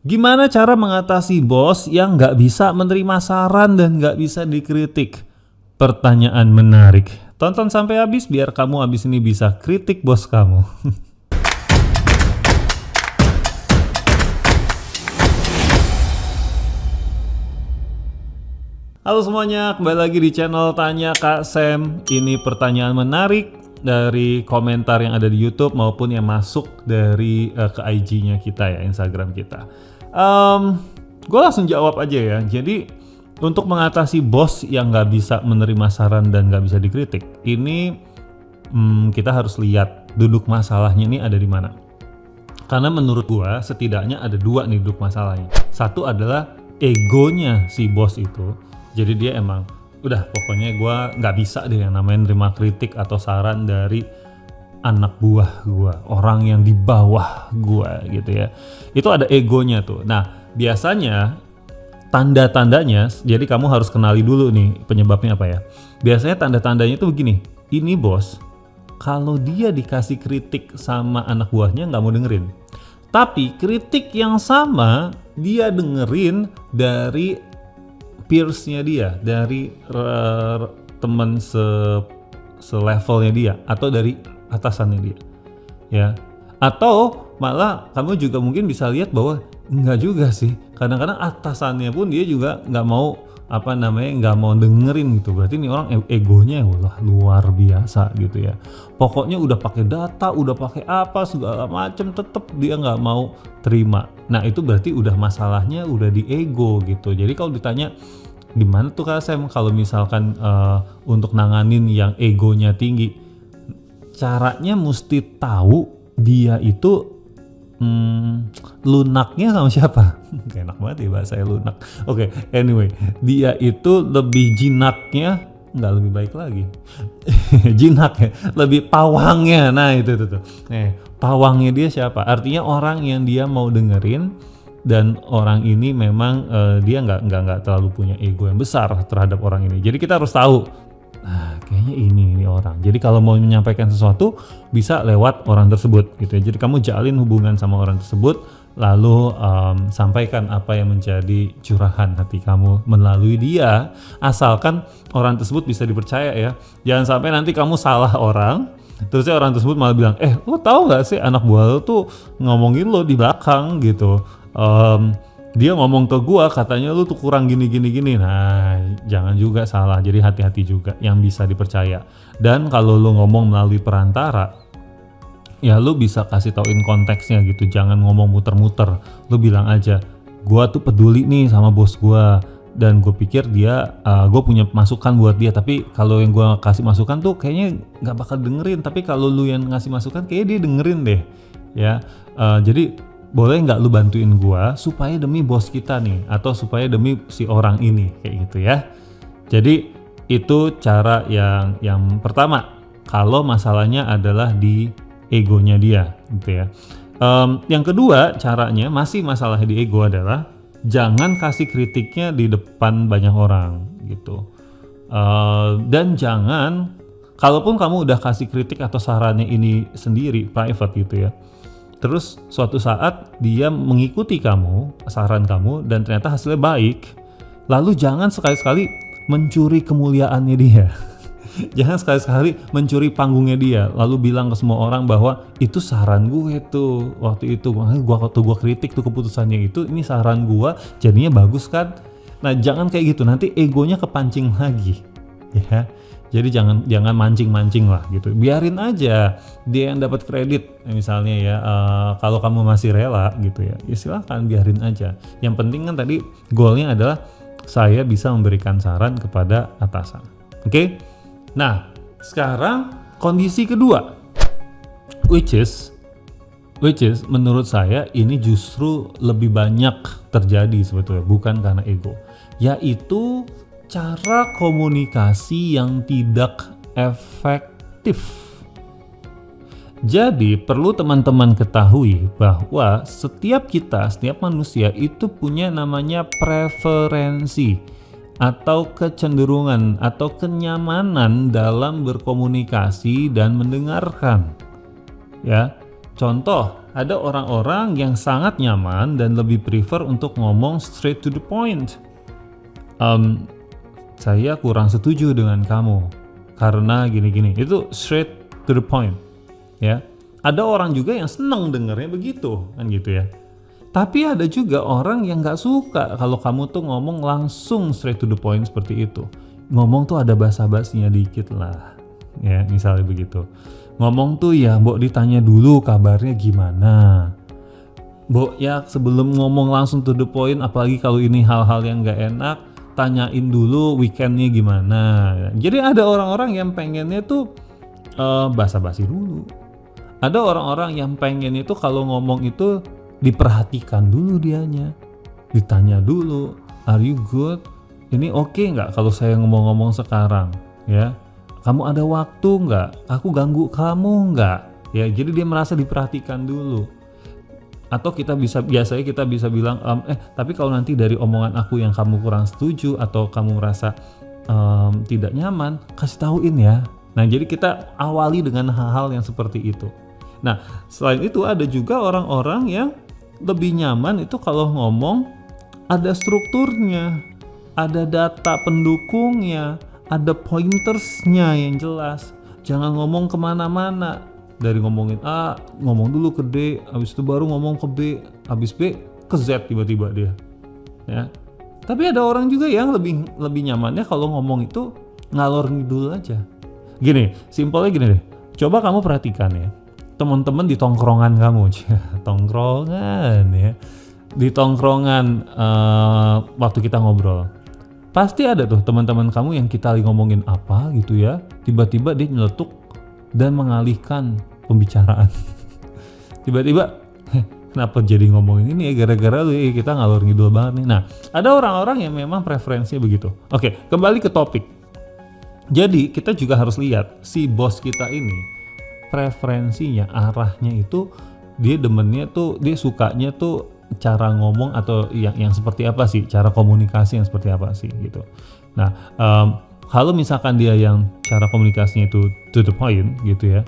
Gimana cara mengatasi bos yang nggak bisa menerima saran dan nggak bisa dikritik? Pertanyaan menarik. Tonton sampai habis biar kamu habis ini bisa kritik bos kamu. Halo semuanya, kembali lagi di channel Tanya Kak Sam. Ini pertanyaan menarik dari komentar yang ada di YouTube maupun yang masuk dari ke IG-nya kita ya, Instagram kita. Gue langsung jawab aja ya. Jadi untuk mengatasi bos yang nggak bisa menerima saran dan nggak bisa dikritik, ini kita harus lihat duduk masalahnya ini ada di mana. Karena menurut gue setidaknya ada dua nih duduk masalahnya. Satu adalah egonya si bos itu. Jadi dia emang udah pokoknya gue nggak bisa deh yang namanya nerima kritik atau saran dari anak buah gue, orang yang di bawah gue gitu ya. Itu ada egonya tuh. Nah biasanya tanda-tandanya, jadi kamu harus kenali dulu nih penyebabnya apa ya. Biasanya tanda-tandanya itu begini, ini bos kalau dia dikasih kritik sama anak buahnya nggak mau dengerin. Tapi kritik yang sama dia dengerin dari peersnya dia, dari teman selevelnya dia atau dari atasannya dia ya. Atau malah kamu juga mungkin bisa lihat bahwa enggak juga sih, kadang-kadang atasannya pun dia juga nggak mau nggak mau dengerin gitu. Berarti ini orang egonya wah luar biasa gitu ya. Pokoknya udah pakai data, udah pakai apa segala macam, tetap dia nggak mau terima. Nah itu berarti udah masalahnya udah di ego gitu. Jadi kalau ditanya gimana tuh Kak Sam kalau misalkan untuk nanganin yang egonya tinggi, caranya mesti tahu dia itu lunaknya sama siapa. Enak banget ya bahasa lunak. Oke, anyway, dia itu lebih jinaknya, nggak lebih baik lagi. Jinaknya, lebih pawangnya. Nah itu tuh. Pawangnya dia siapa? Artinya orang yang dia mau dengerin, dan orang ini memang dia nggak terlalu punya ego yang besar terhadap orang ini. Jadi kita harus tahu, nah kayaknya ini orang. Jadi kalau mau menyampaikan sesuatu bisa lewat orang tersebut gitu ya. Jadi kamu jalin hubungan sama orang tersebut, lalu sampaikan apa yang menjadi curahan hati kamu melalui dia, asalkan orang tersebut bisa dipercaya ya. Jangan sampai nanti kamu salah orang, terusnya orang tersebut malah bilang, lo tahu nggak sih anak buah lo tuh ngomongin lo di belakang gitu. Dia ngomong ke gua katanya lu tuh kurang gini. Nah jangan juga salah, jadi hati-hati juga yang bisa dipercaya. Dan kalau lu ngomong melalui perantara ya lu bisa kasih tauin konteksnya gitu, jangan ngomong muter-muter. Lu bilang aja, gua tuh peduli nih sama bos gua dan gue pikir dia gue punya masukan buat dia, tapi kalau yang gue kasih masukan tuh kayaknya nggak bakal dengerin, tapi kalau lu yang ngasih masukan kayaknya dia dengerin deh ya. Jadi boleh nggak lu bantuin gua supaya demi bos kita nih, atau supaya demi si orang ini, kayak gitu ya. Jadi itu cara yang pertama kalau masalahnya adalah di egonya dia gitu ya. Yang kedua caranya masih masalah di ego adalah jangan kasih kritiknya di depan banyak orang gitu. Dan jangan, kalaupun kamu udah kasih kritik atau sarannya ini sendiri private gitu ya, terus suatu saat dia mengikuti kamu, saran kamu, dan ternyata hasilnya baik, lalu jangan sekali-sekali mencuri kemuliaannya dia. Jangan sekali-sekali mencuri panggungnya dia, lalu bilang ke semua orang bahwa itu saran gue tuh waktu itu, waktu gue kritik tuh keputusannya itu, ini saran gue, jadinya bagus kan. Nah jangan kayak gitu, nanti egonya kepancing lagi ya. Jadi jangan mancing-mancing lah gitu. Biarin aja dia yang dapat kredit misalnya ya. Kalau kamu masih rela gitu ya silahkan biarin aja. Yang penting kan tadi goalnya adalah saya bisa memberikan saran kepada atasan. Oke? Nah sekarang kondisi kedua, which is menurut saya ini justru lebih banyak terjadi sebetulnya, bukan karena ego, yaitu cara komunikasi yang tidak efektif. Jadi perlu teman-teman ketahui bahwa setiap manusia itu punya namanya preferensi atau kecenderungan atau kenyamanan dalam berkomunikasi dan mendengarkan. Ya, contoh ada orang-orang yang sangat nyaman dan lebih prefer untuk ngomong straight to the point. Saya kurang setuju dengan kamu karena gini-gini. Itu straight to the point, ya. Ada orang juga yang senang dengernya begitu, kan gitu ya. Tapi ada juga orang yang nggak suka kalau kamu tuh ngomong langsung straight to the point seperti itu. Ngomong tuh ada basa-basinya dikit lah, ya misalnya begitu. Ngomong tuh ya mbok ditanya dulu kabarnya gimana. Mbok ya sebelum ngomong langsung to the point, apalagi kalau ini hal-hal yang nggak enak, tanyain dulu weekendnya gimana. Jadi ada orang-orang yang pengennya tuh basa-basi dulu. Ada orang-orang yang pengen itu kalau ngomong itu diperhatikan dulu dianya, ditanya dulu, are you good? Ini oke nggak kalau saya ngomong-ngomong sekarang, ya? Kamu ada waktu nggak? Aku ganggu kamu nggak? Ya, jadi dia merasa diperhatikan dulu. Atau biasanya kita bisa bilang, tapi kalau nanti dari omongan aku yang kamu kurang setuju atau kamu merasa tidak nyaman, kasih tauin ya. Nah, jadi kita awali dengan hal-hal yang seperti itu. Nah, selain itu ada juga orang-orang yang lebih nyaman itu kalau ngomong ada strukturnya, ada data pendukungnya, ada pointersnya yang jelas. Jangan ngomong kemana-mana, dari ngomongin A, ngomong dulu ke D, habis itu baru ngomong ke B, habis B ke Z tiba-tiba dia. Ya. Tapi ada orang juga yang lebih nyamannya kalau ngomong itu ngalor ngidul aja. Gini, simpelnya gini deh. Coba kamu perhatikan ya. Teman-teman di tongkrongan kamu, tongkrongan ya, di tongkrongan waktu kita ngobrol, pasti ada tuh teman-teman kamu yang kita lagi ngomongin apa gitu ya, tiba-tiba dia nyeletuk dan mengalihkan pembicaraan. Tiba-tiba, kenapa jadi ngomongin ini ya, gara-gara lu ya, kita ngalor ngidul banget nih. Nah, ada orang-orang yang memang preferensinya begitu. Oke, kembali ke topik. Jadi kita juga harus lihat si bos kita ini preferensinya, arahnya itu dia demennya tuh, dia sukanya tuh cara ngomong atau yang seperti apa sih, cara komunikasi yang seperti apa sih gitu. Nah, kalau misalkan dia yang cara komunikasinya itu to the point gitu ya,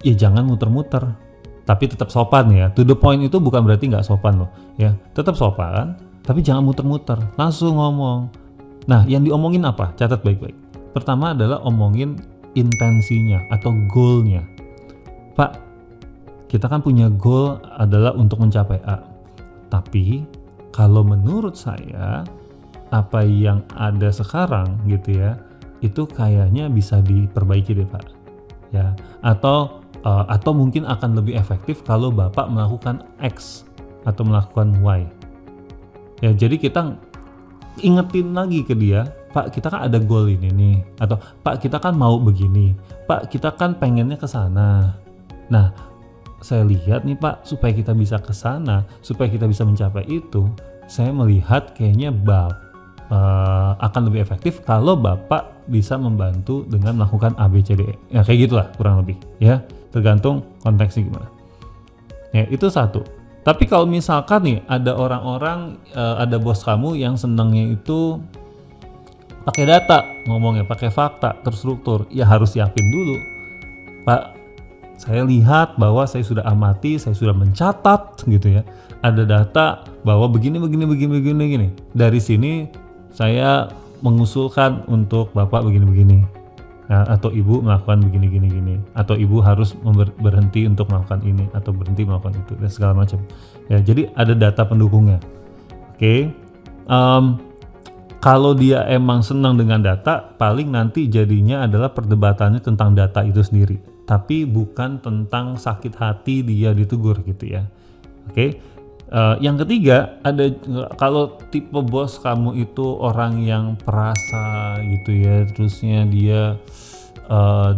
ya jangan muter-muter, tapi tetap sopan ya. To the point itu bukan berarti nggak sopan loh, ya tetap sopan, tapi jangan muter-muter, langsung ngomong. Nah, yang diomongin apa? Catat baik-baik. Pertama adalah omongin intensinya atau goalnya. Pak, kita kan punya goal adalah untuk mencapai A. Tapi kalau menurut saya apa yang ada sekarang gitu ya, itu kayaknya bisa diperbaiki deh Pak. Ya, atau mungkin akan lebih efektif kalau Bapak melakukan X atau melakukan Y. Ya, jadi kita ingetin lagi ke dia, Pak kita kan ada goal ini nih, atau Pak kita kan mau begini, Pak kita kan pengennya ke sana. Nah, saya lihat nih Pak, supaya kita bisa ke sana, supaya kita bisa mencapai itu, saya melihat kayaknya akan lebih efektif kalau Bapak bisa membantu dengan melakukan A, B, C, D, E. Ya kayak gitulah kurang lebih, ya tergantung konteksnya gimana. Ya itu satu. Tapi kalau misalkan nih ada orang-orang, ada bos kamu yang senangnya itu pakai data, ngomongnya pakai fakta, terstruktur, ya harus siapin dulu. Pak, saya lihat bahwa saya sudah amati, saya sudah mencatat gitu ya. Ada data bahwa begini. Dari sini saya mengusulkan untuk Bapak begini. Nah, atau Ibu melakukan begini. Atau Ibu harus berhenti untuk melakukan ini atau berhenti melakukan itu dan segala macam. Ya, jadi ada data pendukungnya. Oke. Kalau dia emang senang dengan data, paling nanti jadinya adalah perdebatannya tentang data itu sendiri. Tapi bukan tentang sakit hati dia ditegur gitu ya. Oke. Yang ketiga, ada kalau tipe bos kamu itu orang yang perasa gitu ya, terusnya dia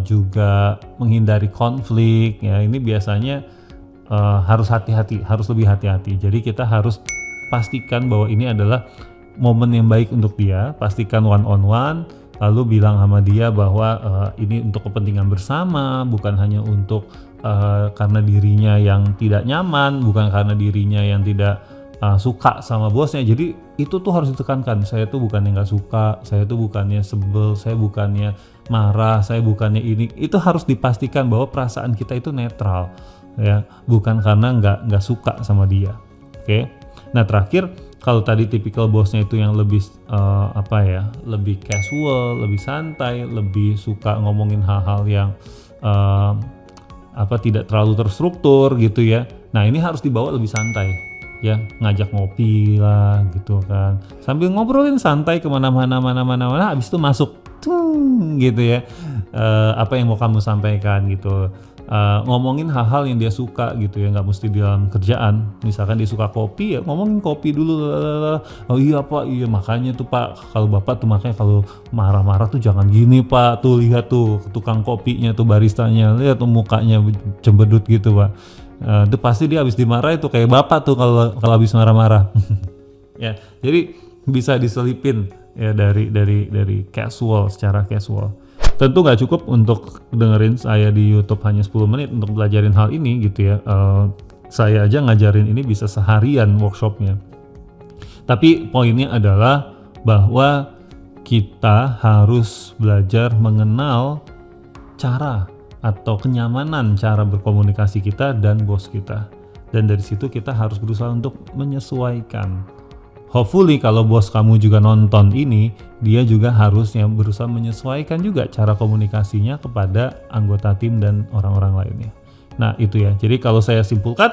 juga menghindari konflik ya, ini biasanya harus hati-hati, harus lebih hati-hati. Jadi kita harus pastikan bahwa ini adalah momen yang baik untuk dia, pastikan one on one. Lalu bilang sama dia bahwa ini untuk kepentingan bersama, bukan hanya untuk karena dirinya yang tidak nyaman, bukan karena dirinya yang tidak suka sama bosnya. Jadi itu tuh harus ditekankan. Saya tuh bukannya nggak suka, saya tuh bukannya sebel, saya bukannya marah, saya bukannya ini. Itu harus dipastikan bahwa perasaan kita itu netral. ya, bukan karena nggak suka sama dia. Oke. Nah terakhir, kalau tadi tipikal bosnya itu yang lebih lebih casual, lebih santai, lebih suka ngomongin hal-hal yang tidak terlalu terstruktur gitu ya. Nah ini harus dibawa lebih santai ya, ngajak ngopi lah gitu kan, sambil ngobrolin santai kemana-mana, habis itu masuk gitu ya, apa yang mau kamu sampaikan gitu. Ngomongin hal-hal yang dia suka gitu ya, nggak mesti di dalam kerjaan. Misalkan dia suka kopi ya ngomongin kopi dulu. Oh iya pak, iya makanya tuh pak, kalau bapak tuh makanya kalau marah-marah tuh jangan gini pak, tuh lihat tuh tukang kopinya tuh, baristanya, lihat tuh mukanya cembedut gitu pak. Itu pasti dia habis dimarah itu kayak bapak tuh kalau habis marah-marah. Ya jadi bisa diselipin ya dari casual, secara casual. Tentu nggak cukup untuk dengerin saya di YouTube hanya 10 menit untuk belajarin hal ini gitu ya. Saya aja ngajarin ini bisa seharian workshopnya. Tapi poinnya adalah bahwa kita harus belajar mengenal cara atau kenyamanan cara berkomunikasi kita dan bos kita. Dan dari situ kita harus berusaha untuk menyesuaikan. Hopefully kalau bos kamu juga nonton ini, dia juga harusnya berusaha menyesuaikan juga cara komunikasinya kepada anggota tim dan orang-orang lainnya. Nah itu ya, jadi kalau saya simpulkan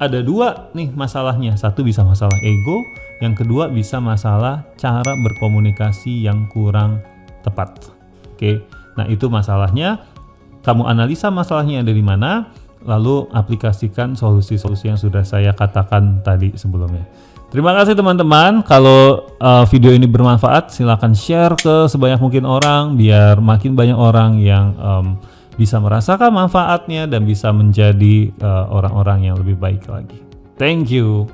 ada dua nih masalahnya. Satu bisa masalah ego, yang kedua bisa masalah cara berkomunikasi yang kurang tepat. Oke, nah itu masalahnya. Kamu analisa masalahnya ada di mana, lalu aplikasikan solusi-solusi yang sudah saya katakan tadi sebelumnya. Terima kasih teman-teman. Kalau video ini bermanfaat, silakan share ke sebanyak mungkin orang biar makin banyak orang yang bisa merasakan manfaatnya dan bisa menjadi orang-orang yang lebih baik lagi. Thank you.